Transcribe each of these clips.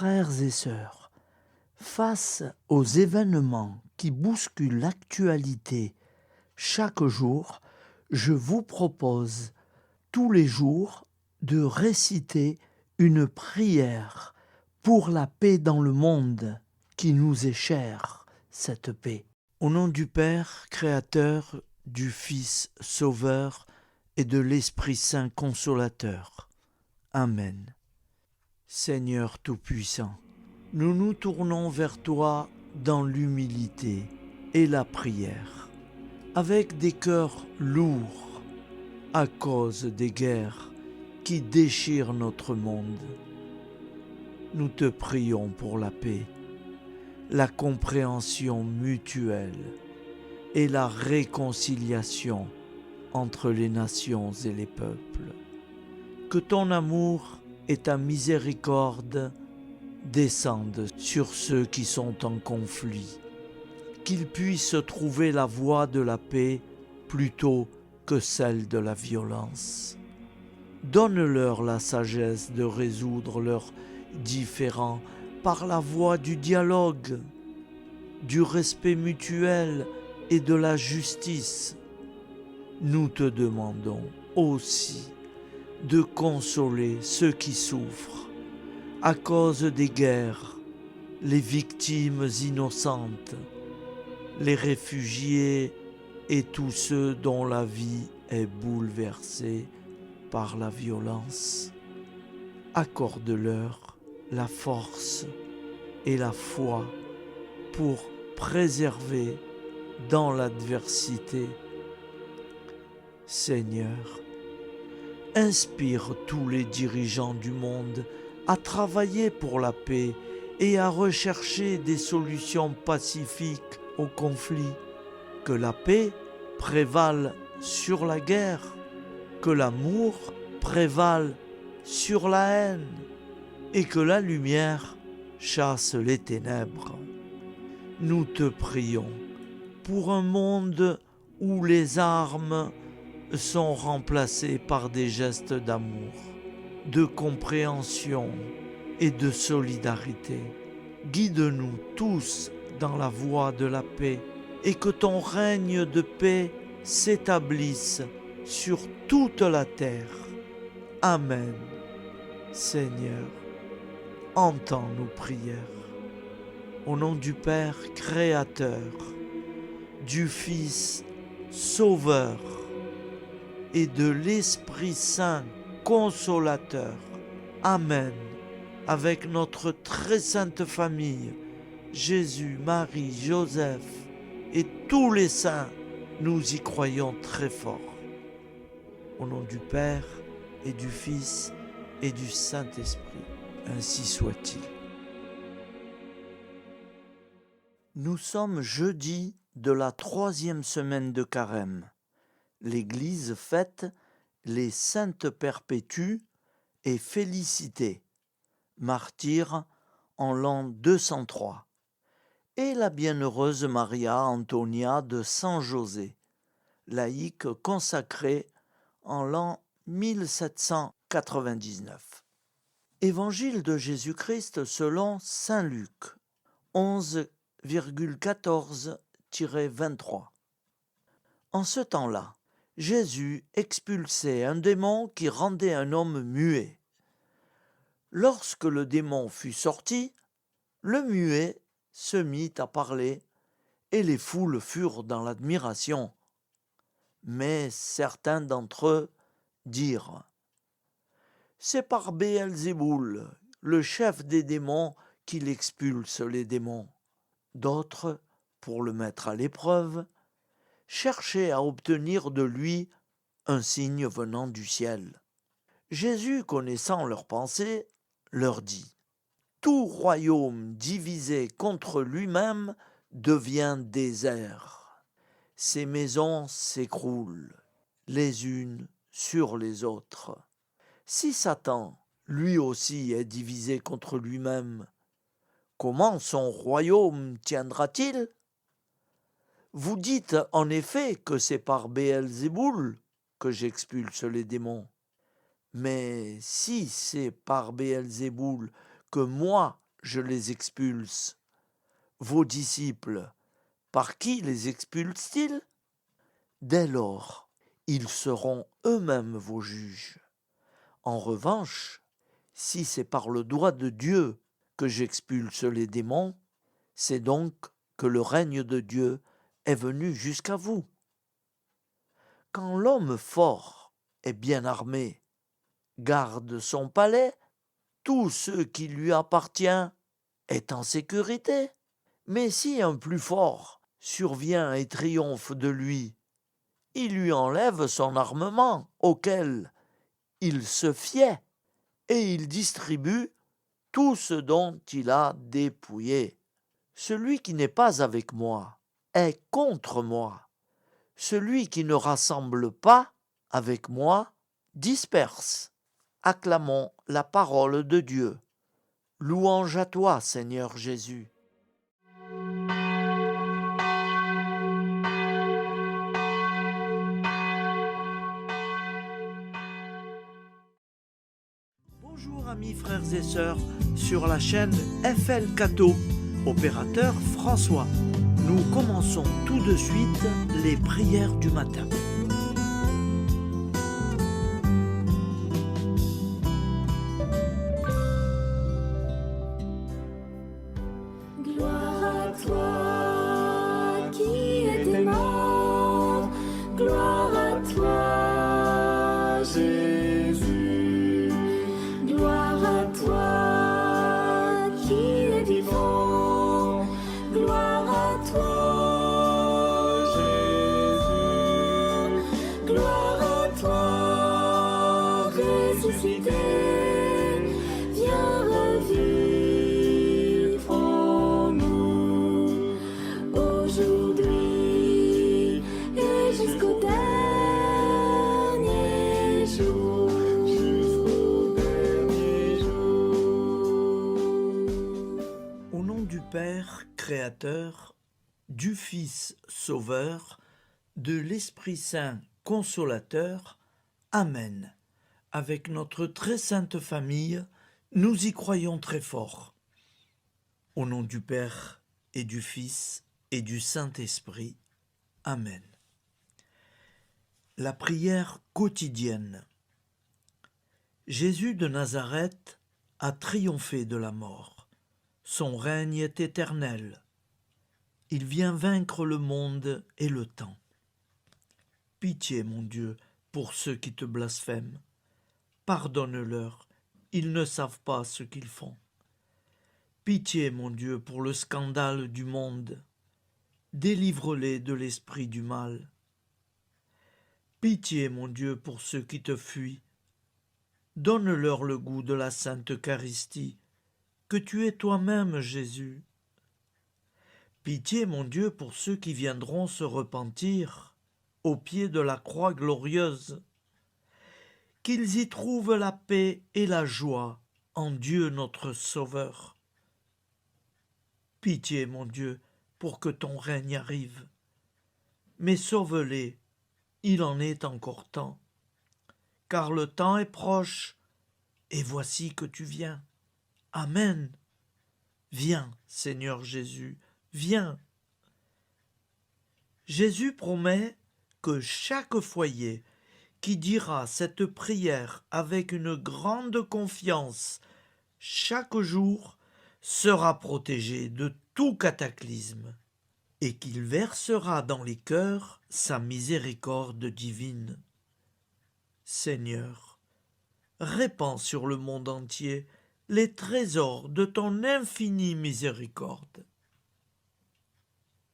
Frères et sœurs, face aux événements qui bousculent l'actualité chaque jour, je vous propose tous les jours de réciter une prière pour la paix dans le monde qui nous est chère, cette paix. Au nom du Père, Créateur, du Fils, Sauveur et de l'Esprit Saint Consolateur. Amen. Seigneur Tout-Puissant, nous nous tournons vers toi dans l'humilité et la prière, avec des cœurs lourds à cause des guerres qui déchirent notre monde. Nous te prions pour la paix, la compréhension mutuelle et la réconciliation entre les nations et les peuples. Que ton amour et ta miséricorde descendent sur ceux qui sont en conflit, qu'ils puissent trouver la voie de la paix plutôt que celle de la violence. Donne-leur la sagesse de résoudre leurs différends par la voie du dialogue, du respect mutuel et de la justice. Nous te demandons aussi de consoler ceux qui souffrent à cause des guerres, les victimes innocentes, les réfugiés et tous ceux dont la vie est bouleversée par la violence. Accorde-leur la force et la foi pour préserver dans l'adversité. Seigneur, inspire tous les dirigeants du monde à travailler pour la paix et à rechercher des solutions pacifiques aux conflits. Que la paix prévale sur la guerre, que l'amour prévale sur la haine et que la lumière chasse les ténèbres. Nous te prions pour un monde où les armes sont remplacées par des gestes d'amour, de compréhension et de solidarité. Guide-nous tous dans la voie de la paix et que ton règne de paix s'établisse sur toute la terre. Amen. Seigneur, entends nos prières. Au nom du Père Créateur, du Fils Sauveur et de l'Esprit Saint Consolateur. Amen. Avec notre très sainte famille, Jésus, Marie, Joseph et tous les saints, nous y croyons très fort. Au nom du Père et du Fils et du Saint-Esprit, ainsi soit-il. Nous sommes jeudi de la 3e semaine de Carême. L'Église fête les saintes perpétues et Félicité, martyrs en l'an 203, et la bienheureuse Maria Antonia de San José, laïque consacrée en l'an 1799. Évangile de Jésus-Christ selon saint Luc, 11,14-23. En ce temps-là, Jésus expulsait un démon qui rendait un homme muet. Lorsque le démon fut sorti, le muet se mit à parler et les foules furent dans l'admiration. Mais certains d'entre eux dirent : « C'est par Béelzéboul, le chef des démons, qu'il expulse les démons. » D'autres, pour le mettre à l'épreuve, cherchaient à obtenir de lui un signe venant du ciel. Jésus, connaissant leurs pensées, leur dit : « Tout royaume divisé contre lui-même devient désert. Ces maisons s'écroulent les unes sur les autres. Si Satan, lui aussi, est divisé contre lui-même, comment son royaume tiendra-t-il ? Vous dites en effet que c'est par Béelzéboul que j'expulse les démons. Mais si c'est par Béelzéboul que moi je les expulse. Vos disciples, par qui les expulsent-ils? Dès lors, ils seront eux-mêmes vos juges. En revanche, si c'est par le doigt de Dieu que j'expulse les démons, c'est donc que le règne de Dieu est venu jusqu'à vous. Quand l'homme fort et bien armé garde son palais, tout ce qui lui appartient est en sécurité. Mais si un plus fort survient et triomphe de lui, il lui enlève son armement auquel il se fiait et il distribue tout ce dont il a dépouillé. Celui qui n'est pas avec moi est contre moi. Celui qui ne rassemble pas avec moi disperse. Acclamons la parole de Dieu. Louange à toi, Seigneur Jésus. Bonjour amis frères et sœurs sur la chaîne FL Cato, opérateur François. Nous commençons tout de suite les prières du matin. Gloire à toi qui étais mort, gloire à toi Jésus, gloire à toi qui es vivant, gloire à toi Jésus, gloire à toi ressuscité, viens revivre en nous aujourd'hui et jusqu'au dernier jour. Au nom du Père Créateur, du Fils Sauveur, de l'Esprit Saint Consolateur. Amen. Avec notre très sainte famille, nous y croyons très fort. Au nom du Père et du Fils et du Saint-Esprit. Amen. La prière quotidienne. Jésus de Nazareth a triomphé de la mort. Son règne est éternel. Il vient vaincre le monde et le temps. Pitié, mon Dieu, pour ceux qui te blasphèment. Pardonne-leur, ils ne savent pas ce qu'ils font. Pitié, mon Dieu, pour le scandale du monde. Délivre-les de l'esprit du mal. Pitié, mon Dieu, pour ceux qui te fuient. Donne-leur le goût de la Sainte Eucharistie, que tu es toi-même, Jésus. Pitié, mon Dieu, pour ceux qui viendront se repentir au pied de la croix glorieuse, qu'ils y trouvent la paix et la joie en Dieu notre Sauveur. Pitié, mon Dieu, pour que ton règne arrive. Mais sauve-les, il en est encore temps, car le temps est proche, et voici que tu viens. Amen. Viens, Seigneur Jésus, viens. Jésus promet que chaque foyer qui dira cette prière avec une grande confiance chaque jour sera protégé de tout cataclysme et qu'il versera dans les cœurs sa miséricorde divine. Seigneur, répands sur le monde entier les trésors de ton infinie miséricorde.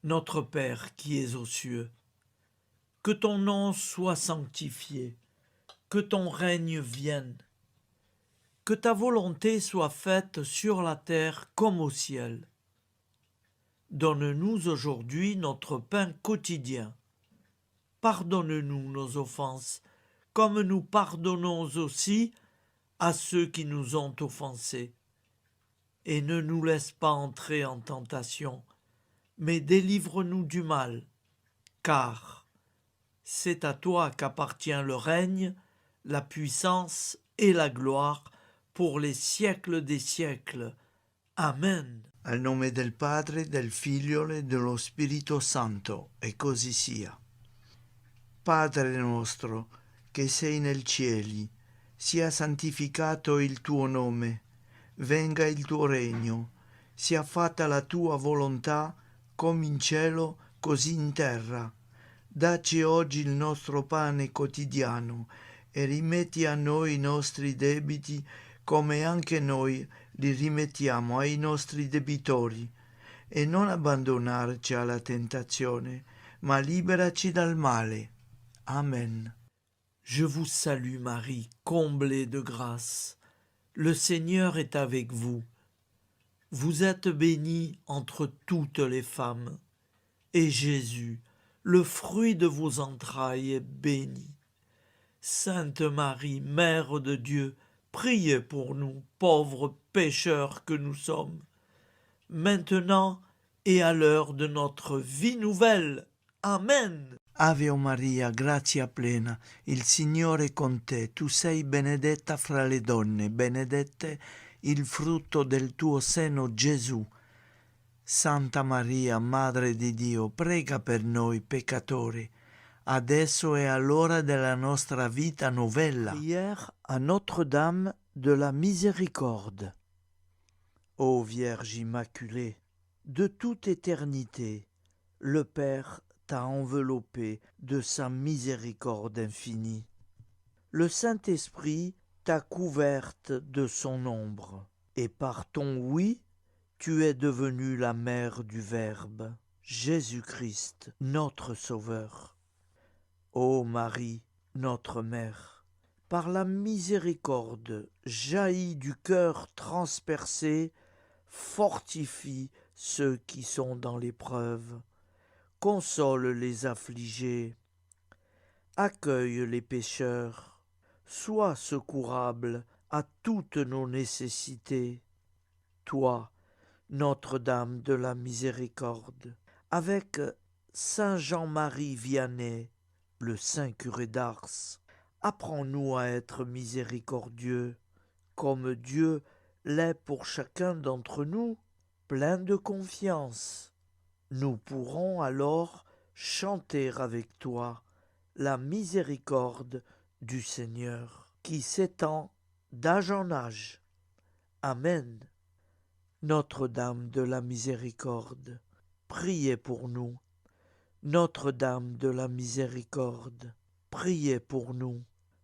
Notre Père qui es aux cieux, que ton nom soit sanctifié, que ton règne vienne, que ta volonté soit faite sur la terre comme au ciel. Donne-nous aujourd'hui notre pain quotidien. Pardonne-nous nos offenses, comme nous pardonnons aussi à ceux qui nous ont offensés. Et ne nous laisse pas entrer en tentation, mais délivre-nous du mal, car c'est à toi qu'appartient le règne, la puissance et la gloire pour les siècles des siècles. Amen. Al nome del Padre, del Figlio e dello Spirito Santo, e così sia. Padre nostro, che sei nel cieli, sia santificato il tuo nome, venga il tuo regno, sia fatta la tua volontà, come in cielo, così in terra. Dacci oggi il nostro pane quotidiano e rimetti a noi i nostri debiti, come anche noi li rimettiamo ai nostri debitori. E non abbandonarci alla tentazione, ma liberaci dal male. Amen. Je vous salue Marie, comblée de grâce. Le Seigneur est avec vous. Vous êtes bénie entre toutes les femmes, et Jésus, le fruit de vos entrailles, est béni. Sainte Marie, Mère de Dieu, priez pour nous, pauvres pécheurs que nous sommes, maintenant et à l'heure de notre vie nouvelle. Amen. Ave Maria, grazia plena, il Signore è con te, tu sei benedetta fra le donne, benedetto il frutto del tuo seno, Gesù. Santa Maria, Madre di Dio, prega per noi peccatori, adesso e all'ora della nostra vita novella. Prière à Notre-Dame de la Miséricorde. Ô Vierge Immaculée, de toute éternité, le Père t'a enveloppé de sa miséricorde infinie. Le Saint-Esprit t'a couverte de son ombre, et par ton oui, tu es devenue la mère du Verbe, Jésus-Christ, notre Sauveur. Ô Marie, notre Mère, par la miséricorde jaillie du cœur transpercé, fortifie ceux qui sont dans l'épreuve, console les affligés, accueille les pécheurs, sois secourable à toutes nos nécessités. Toi, Notre-Dame de la Miséricorde, avec Saint Jean-Marie Vianney, le saint curé d'Ars, apprends-nous à être miséricordieux, comme Dieu l'est pour chacun d'entre nous, plein de confiance. Nous pourrons alors chanter avec toi la miséricorde du Seigneur, qui s'étend d'âge en âge. Amen. Notre-Dame de la Miséricorde, priez pour nous. Notre-Dame de la Miséricorde, priez pour nous.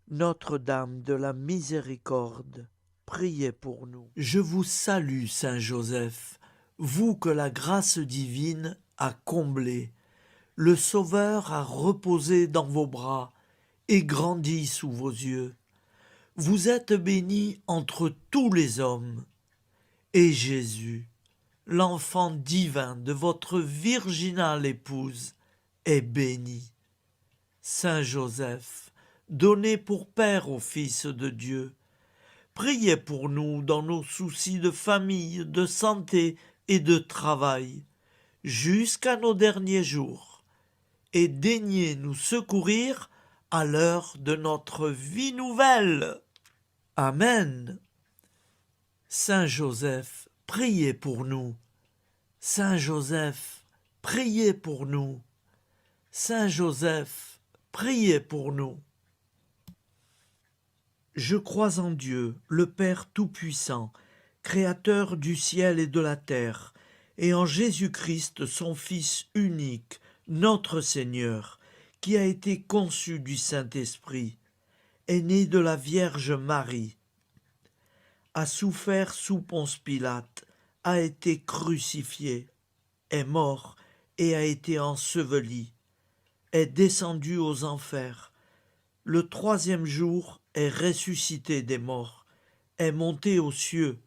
Notre-Dame de la Miséricorde, priez pour nous. Je vous salue, Saint Joseph, vous que la grâce divine a comblé, le Sauveur a reposé dans vos bras et grandi sous vos yeux. Vous êtes béni entre tous les hommes, et Jésus, l'enfant divin de votre virginale épouse, est béni. Saint Joseph, donné pour Père au Fils de Dieu, priez pour nous dans nos soucis de famille, de santé et de travail, jusqu'à nos derniers jours, et daignez nous secourir à l'heure de notre vie nouvelle. Amen. Saint Joseph, priez pour nous. Saint Joseph, priez pour nous. Saint Joseph, priez pour nous. Je crois en Dieu, le Père Tout-Puissant, Créateur du ciel et de la terre, et en Jésus-Christ, son Fils unique, notre Seigneur, qui a été conçu du Saint-Esprit, est né de la Vierge Marie, a souffert sous Ponce Pilate, a été crucifié, est mort et a été enseveli, est descendu aux enfers, le troisième jour est ressuscité des morts, est monté aux cieux,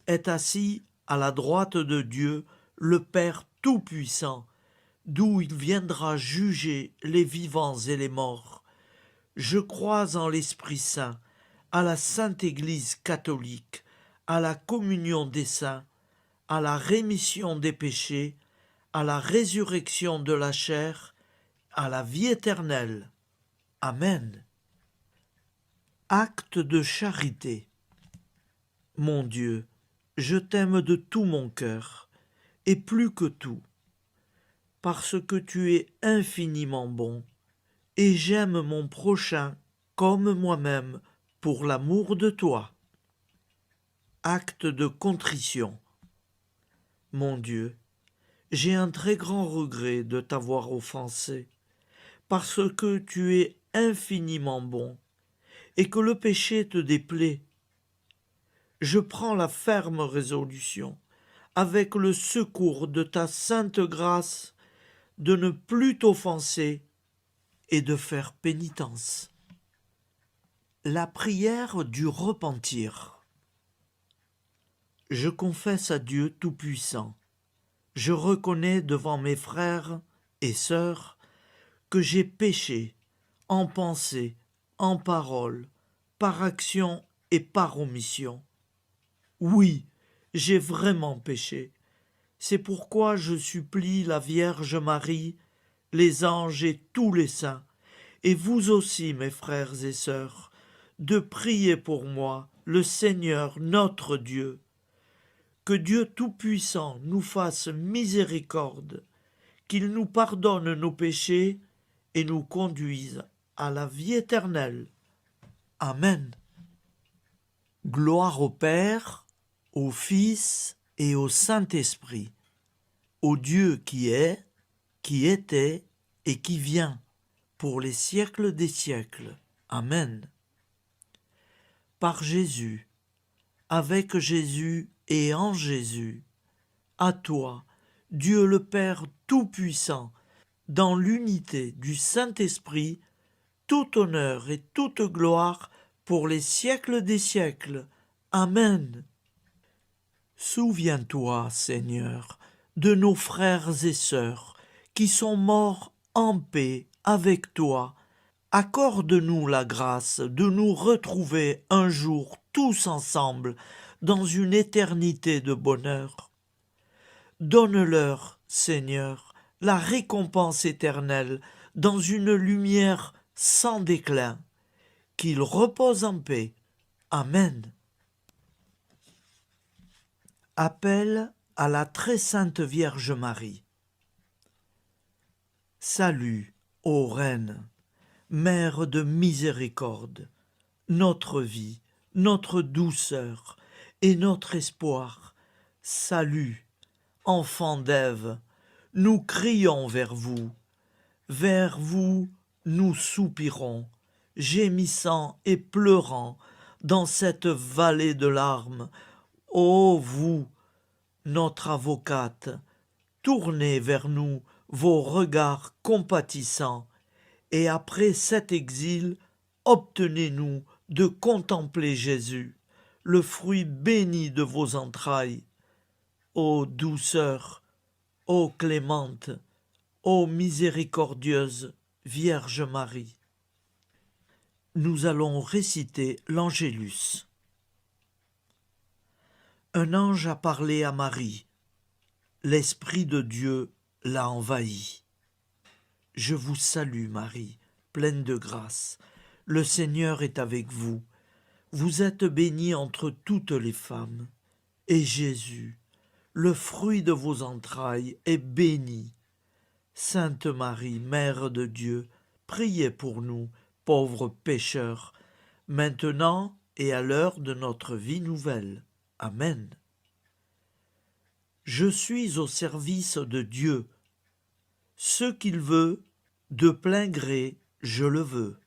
est assis à la droite de Dieu, le Père Tout-Puissant, d'où il viendra juger les vivants et les morts. Je crois en l'Esprit Saint, à la Sainte Église catholique, à la communion des saints, à la rémission des péchés, à la résurrection de la chair, à la vie éternelle. Amen. Acte de charité. Mon Dieu, je t'aime de tout mon cœur, et plus que tout, parce que tu es infiniment bon, et j'aime mon prochain comme moi-même pour l'amour de toi. Acte de contrition. Mon Dieu, j'ai un très grand regret de t'avoir offensé, parce que tu es infiniment bon, et que le péché te déplaît. Je prends la ferme résolution, avec le secours de ta sainte grâce, de ne plus t'offenser et de faire pénitence. La prière du repentir. Je confesse à Dieu Tout-Puissant, je reconnais devant mes frères et sœurs que j'ai péché en pensée, en parole, par action et par omission. Oui, j'ai vraiment péché. C'est pourquoi je supplie la Vierge Marie, les anges et tous les saints, et vous aussi, mes frères et sœurs, de prier pour moi, le Seigneur notre Dieu. Que Dieu Tout-Puissant nous fasse miséricorde, qu'il nous pardonne nos péchés et nous conduise à la vie éternelle. Amen. Gloire au Père, au Fils et au Saint-Esprit, au Dieu qui est, qui était et qui vient, pour les siècles des siècles. Amen. Par Jésus, avec Jésus et en Jésus, à toi, Dieu le Père Tout-Puissant, dans l'unité du Saint-Esprit, tout honneur et toute gloire pour les siècles des siècles. Amen. Souviens-toi, Seigneur, de nos frères et sœurs qui sont morts en paix avec toi. Accorde-nous la grâce de nous retrouver un jour tous ensemble dans une éternité de bonheur. Donne-leur, Seigneur, la récompense éternelle dans une lumière sans déclin. Qu'ils reposent en paix. Amen. Appel à la très sainte Vierge Marie. Salut, ô Reine, Mère de miséricorde, notre vie, notre douceur et notre espoir. Salut, enfants d'Ève, nous crions vers vous. Vers vous, nous soupirons, gémissant et pleurant dans cette vallée de larmes. Ô vous, notre avocate, tournez vers nous vos regards compatissants, et après cet exil, obtenez-nous de contempler Jésus, le fruit béni de vos entrailles. Ô douceur, ô clémente, ô miséricordieuse Vierge Marie. Nous allons réciter l'Angélus. Un ange a parlé à Marie. L'Esprit de Dieu l'a envahie. Je vous salue, Marie, pleine de grâce. Le Seigneur est avec vous. Vous êtes bénie entre toutes les femmes. Et Jésus, le fruit de vos entrailles, est béni. Sainte Marie, Mère de Dieu, priez pour nous, pauvres pécheurs, maintenant et à l'heure de notre vie nouvelle. Amen. Je suis au service de Dieu. Ce qu'il veut, de plein gré, je le veux.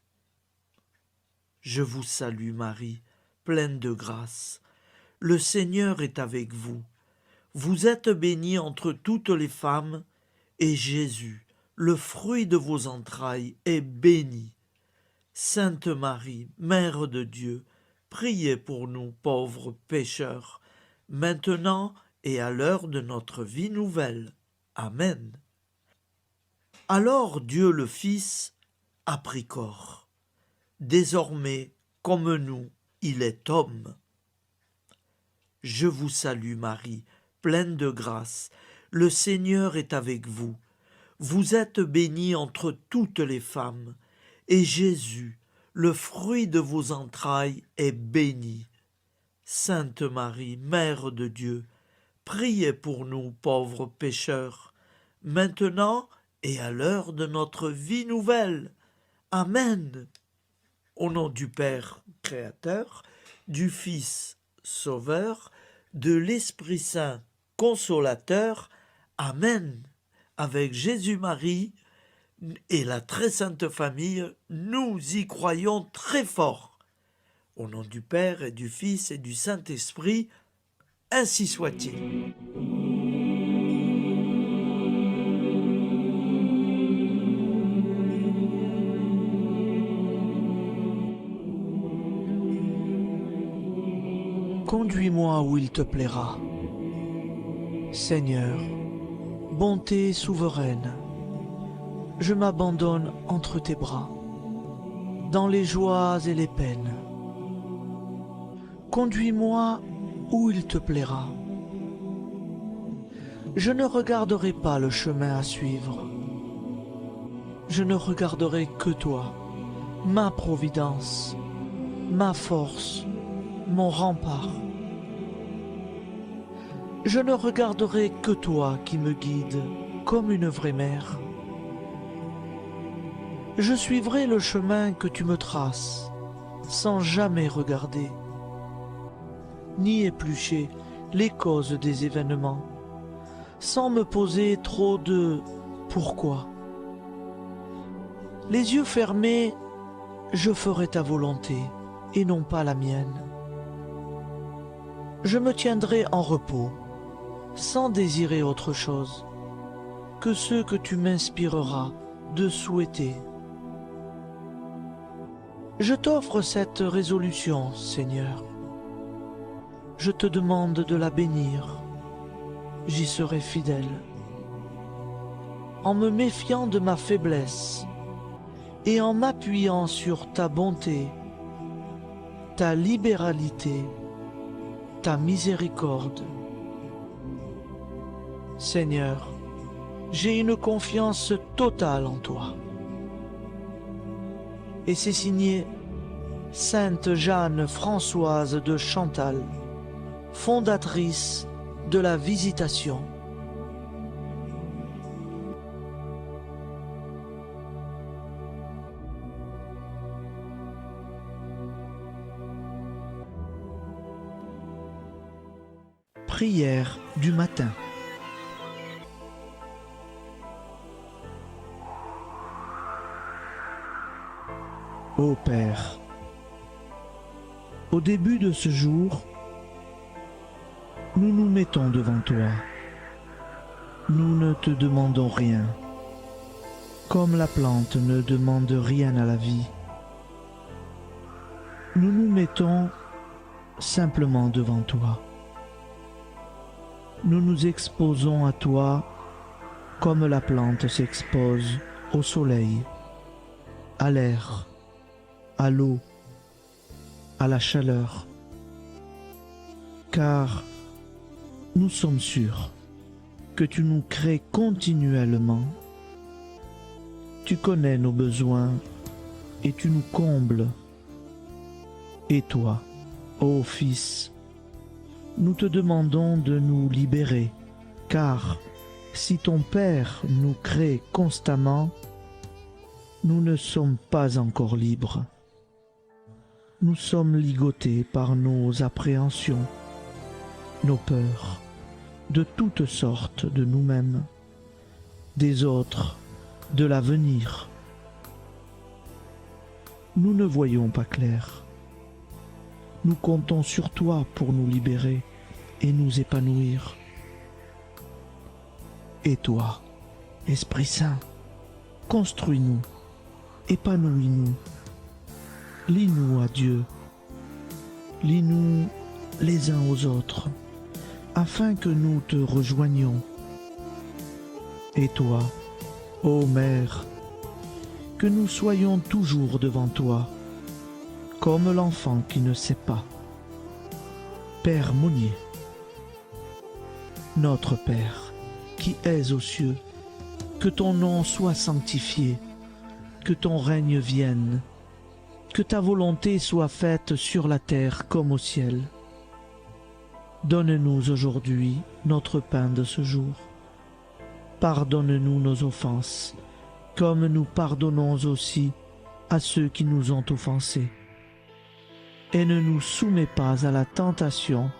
Je vous salue Marie, pleine de grâce. Le Seigneur est avec vous. Vous êtes bénie entre toutes les femmes, et Jésus, le fruit de vos entrailles, est béni. Sainte Marie, Mère de Dieu, priez pour nous pauvres pécheurs, maintenant et à l'heure de notre vie nouvelle. Amen. Alors Dieu le Fils a pris corps. Désormais, comme nous, il est homme. Je vous salue Marie, pleine de grâce. Le Seigneur est avec vous. Vous êtes bénie entre toutes les femmes, et Jésus, le fruit de vos entrailles, est béni. Sainte Marie, Mère de Dieu, priez pour nous pauvres pécheurs, maintenant et à l'heure de notre vie nouvelle. Amen. Au nom du Père Créateur, du Fils Sauveur, de l'Esprit Saint Consolateur. Amen. Avec Jésus-Marie et la très sainte famille, nous y croyons très fort. Au nom du Père et du Fils et du Saint-Esprit, ainsi soit-il. Conduis-moi où il te plaira. Seigneur, bonté souveraine, je m'abandonne entre tes bras, dans les joies et les peines. Conduis-moi où il te plaira. Je ne regarderai pas le chemin à suivre. Je ne regarderai que toi, ma providence, ma force, mon rempart. Je ne regarderai que toi qui me guides comme une vraie mère. Je suivrai le chemin que tu me traces, sans jamais regarder, ni éplucher les causes des événements, sans me poser trop de « pourquoi ». Les yeux fermés, je ferai ta volonté et non pas la mienne. Je me tiendrai en repos, sans désirer autre chose que ce que tu m'inspireras de souhaiter. Je t'offre cette résolution, Seigneur. Je te demande de la bénir. J'y serai fidèle. En me méfiant de ma faiblesse et en m'appuyant sur ta bonté, ta libéralité, ta miséricorde. Seigneur, j'ai une confiance totale en toi. Et c'est signé Sainte Jeanne Françoise de Chantal, fondatrice de la Visitation. Prière du matin. Ô Père, au début de ce jour, nous nous mettons devant toi. Nous ne te demandons rien, comme la plante ne demande rien à la vie. Nous nous mettons simplement devant toi. Nous nous exposons à toi comme la plante s'expose au soleil, à l'air, à l'eau, à la chaleur, car nous sommes sûrs que tu nous crées continuellement. Tu connais nos besoins et tu nous combles. Et toi, ô Fils, nous te demandons de nous libérer, car si ton Père nous crée constamment, nous ne sommes pas encore libres. Nous sommes ligotés par nos appréhensions, nos peurs, de toutes sortes de nous-mêmes, des autres, de l'avenir. Nous ne voyons pas clair. Nous comptons sur toi pour nous libérer et nous épanouir. Et toi, Esprit Saint, construis-nous, épanouis-nous, lie-nous à Dieu, lie-nous les uns aux autres, afin que nous te rejoignions. Et toi, ô Mère, que nous soyons toujours devant toi, comme l'enfant qui ne sait pas. Père Monnier, notre Père, qui es aux cieux, que ton nom soit sanctifié, que ton règne vienne, que ta volonté soit faite sur la terre comme au ciel. Donne-nous aujourd'hui notre pain de ce jour. Pardonne-nous nos offenses, comme nous pardonnons aussi à ceux qui nous ont offensés. Et ne nous soumets pas à la tentation,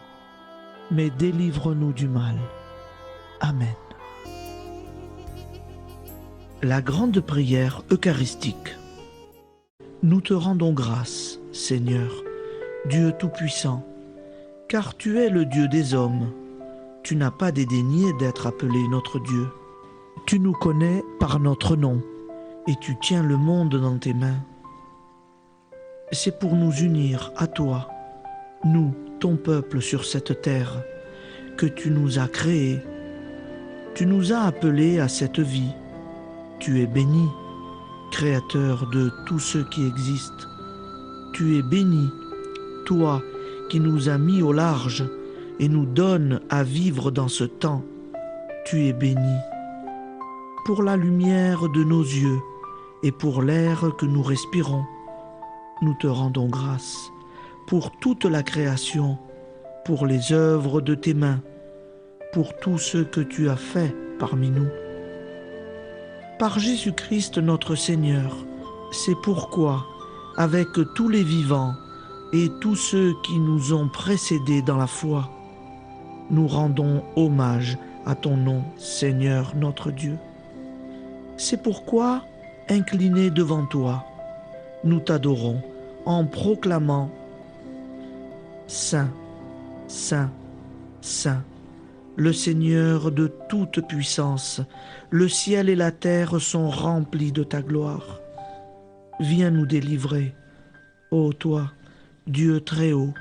mais délivre-nous du mal. Amen. La grande prière eucharistique. Nous te rendons grâce, Seigneur, Dieu Tout-Puissant, car tu es le Dieu des hommes. Tu n'as pas dédaigné d'être appelé notre Dieu. Tu nous connais par notre nom, et tu tiens le monde dans tes mains. C'est pour nous unir à toi, nous, ton peuple sur cette terre, que tu nous as créés. Tu nous as appelés à cette vie. Tu es béni, Créateur de tous ceux qui existent. Tu es béni, toi qui nous as mis au large et nous donnes à vivre dans ce temps. Tu es béni. Pour la lumière de nos yeux et pour l'air que nous respirons, nous te rendons grâce. Pour toute la création, pour les œuvres de tes mains, pour tout ce que tu as fait parmi nous. Par Jésus-Christ notre Seigneur, c'est pourquoi, avec tous les vivants et tous ceux qui nous ont précédés dans la foi, nous rendons hommage à ton nom, Seigneur notre Dieu. C'est pourquoi, inclinés devant toi, nous t'adorons en proclamant « Saint, Saint, Saint ». Le Seigneur de toute puissance, le ciel et la terre sont remplis de ta gloire. Viens nous délivrer, ô toi, Dieu très haut.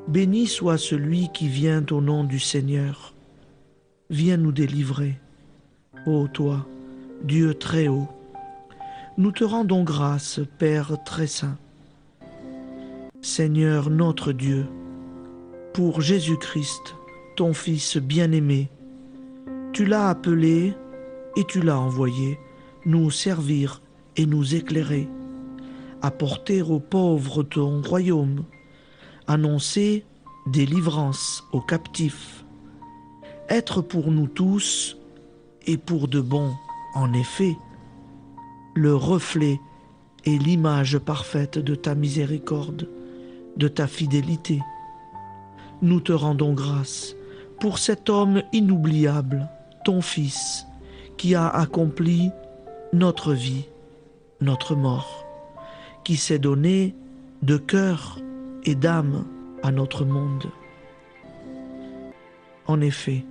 Béni soit celui qui vient au nom du Seigneur. Viens nous délivrer, ô toi, Dieu très haut. Nous te rendons grâce, Père très saint. Seigneur notre Dieu, pour Jésus-Christ, ton Fils bien-aimé, tu l'as appelé et tu l'as envoyé nous servir et nous éclairer, apporter aux pauvres ton royaume, annoncer délivrance aux captifs, être pour nous tous et pour de bon, en effet, le reflet et l'image parfaite de ta miséricorde, de ta fidélité. Nous te rendons grâce pour cet homme inoubliable, ton Fils, qui a accompli notre vie, notre mort, qui s'est donné de cœur et d'âme à notre monde. En effet,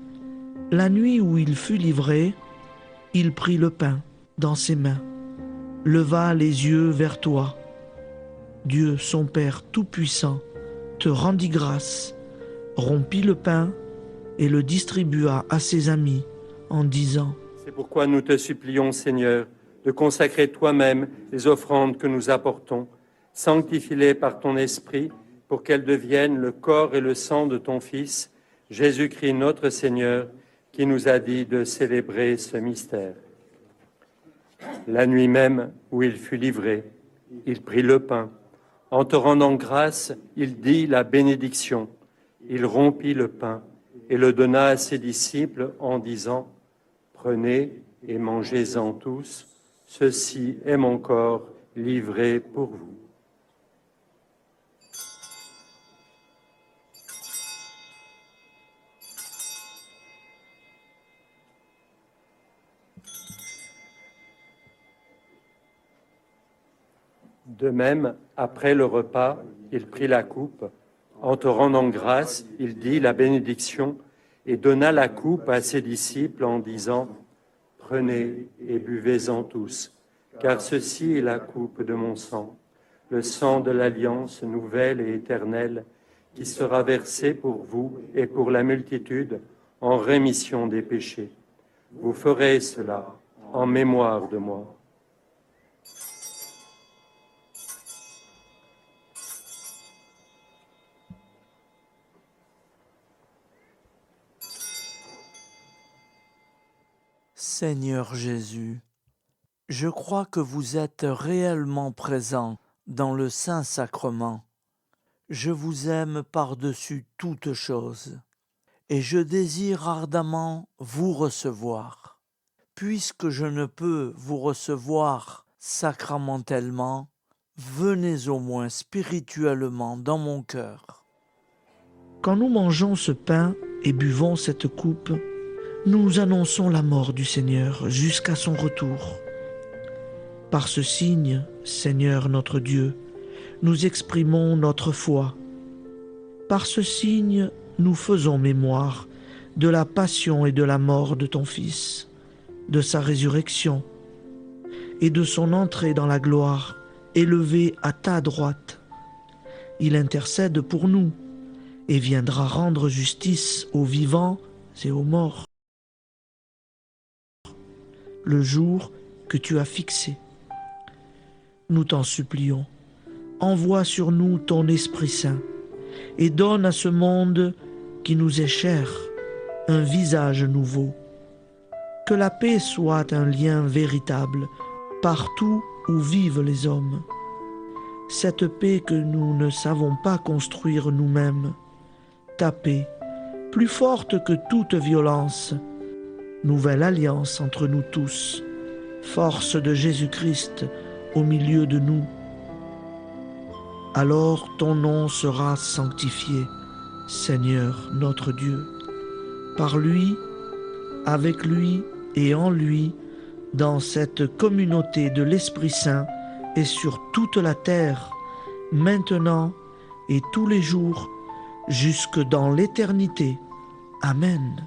la nuit où il fut livré, il prit le pain dans ses mains, leva les yeux vers toi. Dieu, son Père Tout-Puissant, te rendit grâce, rompit le pain et le distribua à ses amis en disant : C'est pourquoi nous te supplions, Seigneur, de consacrer toi-même les offrandes que nous apportons. Sanctifie-les par ton Esprit pour qu'elles deviennent le corps et le sang de ton Fils, Jésus-Christ notre Seigneur, qui nous a dit de célébrer ce mystère. La nuit même où il fut livré, il prit le pain. En te rendant grâce, il dit la bénédiction. Il rompit le pain et le donna à ses disciples en disant : Prenez et mangez-en tous, ceci est mon corps livré pour vous. De même, après le repas, il prit la coupe. En te rendant grâce, il dit la bénédiction et donna la coupe à ses disciples en disant : Prenez et buvez-en tous, car ceci est la coupe de mon sang, le sang de l'alliance nouvelle et éternelle, qui sera versé pour vous et pour la multitude en rémission des péchés. Vous ferez cela en mémoire de moi. Seigneur Jésus, je crois que vous êtes réellement présent dans le Saint-Sacrement. Je vous aime par-dessus toute chose, et je désire ardemment vous recevoir. Puisque je ne peux vous recevoir sacramentellement, venez au moins spirituellement dans mon cœur. Quand nous mangeons ce pain et buvons cette coupe, nous annonçons la mort du Seigneur jusqu'à son retour. Par ce signe, Seigneur notre Dieu, nous exprimons notre foi. Par ce signe, nous faisons mémoire de la passion et de la mort de ton Fils, de sa résurrection et de son entrée dans la gloire, élevé à ta droite. Il intercède pour nous et viendra rendre justice aux vivants et aux morts. Le jour que tu as fixé. Nous t'en supplions, envoie sur nous ton Esprit Saint et donne à ce monde qui nous est cher un visage nouveau. Que la paix soit un lien véritable partout où vivent les hommes. Cette paix que nous ne savons pas construire nous-mêmes. Ta paix, plus forte que toute violence. Nouvelle alliance entre nous tous. Force de Jésus-Christ au milieu de nous. Alors ton nom sera sanctifié, Seigneur notre Dieu. Par lui, avec lui et en lui, dans cette communauté de l'Esprit Saint et sur toute la terre, maintenant et tous les jours, jusque dans l'éternité. Amen.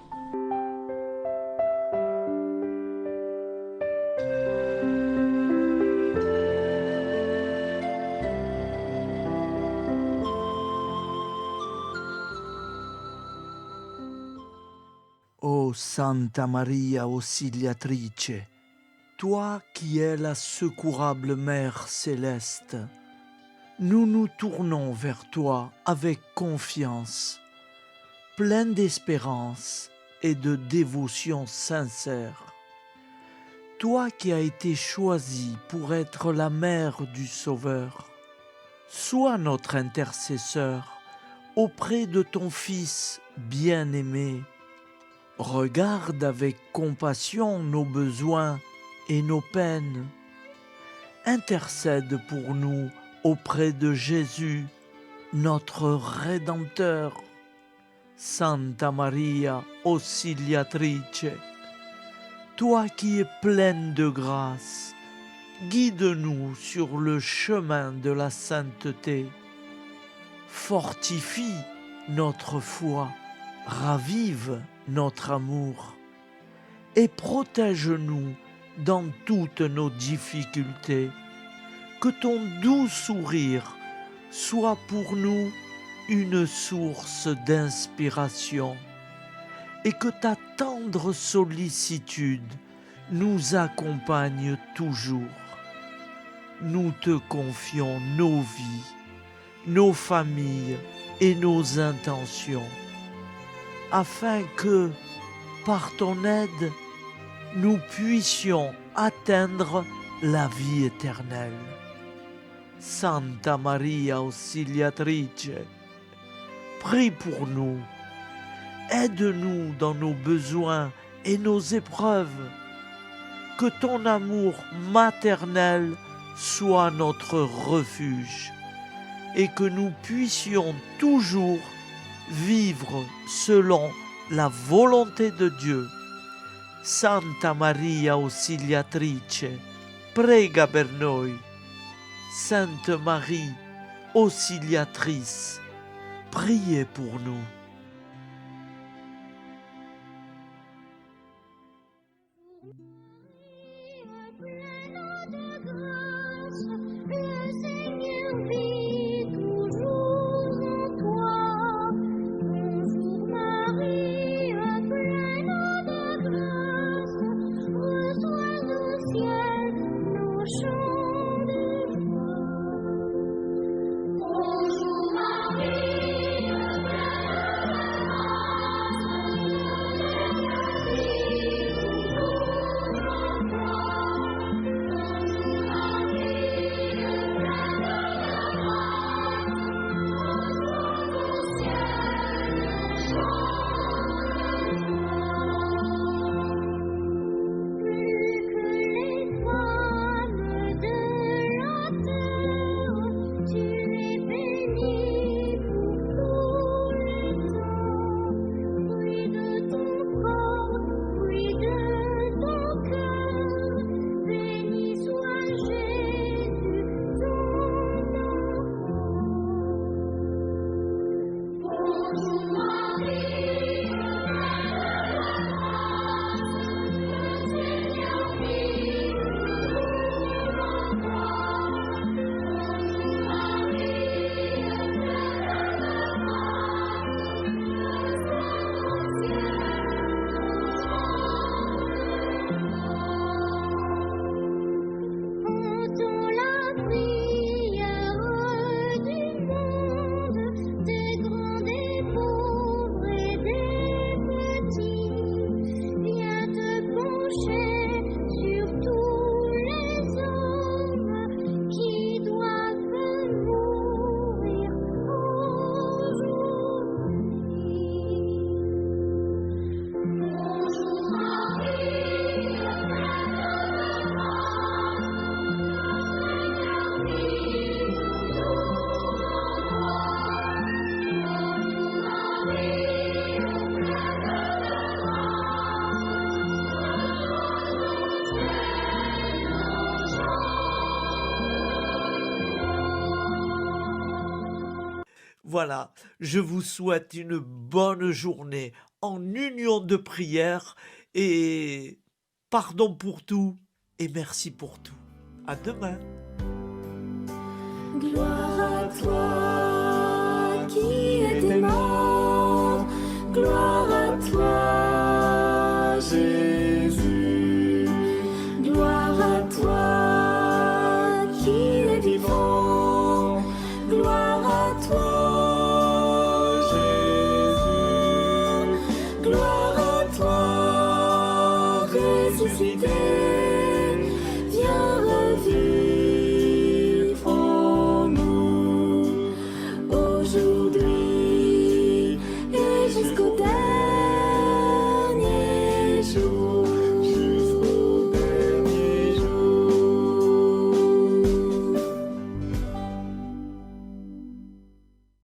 Ô Santa Maria Auxiliatrice, toi qui es la secourable Mère céleste, nous nous tournons vers toi avec confiance, plein d'espérance et de dévotion sincère. Toi qui as été choisie pour être la mère du Sauveur, sois notre intercesseur auprès de ton Fils bien-aimé. Regarde avec compassion nos besoins et nos peines. Intercède pour nous auprès de Jésus, notre Rédempteur. Santa Maria Auxiliatrice, toi qui es pleine de grâce, guide-nous sur le chemin de la sainteté. Fortifie notre foi, ravive notre amour et protège-nous dans toutes nos difficultés. Que ton doux sourire soit pour nous une source d'inspiration et que ta tendre sollicitude nous accompagne toujours. Nous te confions nos vies, nos familles et nos intentions, afin que, par ton aide, nous puissions atteindre la vie éternelle. Santa Maria Auxiliatrice, prie pour nous, aide-nous dans nos besoins et nos épreuves, que ton amour maternel soit notre refuge et que nous puissions toujours vivre selon la volonté de Dieu. Santa Maria Auxiliatrice, prega per noi. Sainte Marie, Auxiliatrice, priez pour nous. Voilà, je vous souhaite une bonne journée en union de prière et pardon pour tout et merci pour tout. À demain. Gloire à toi,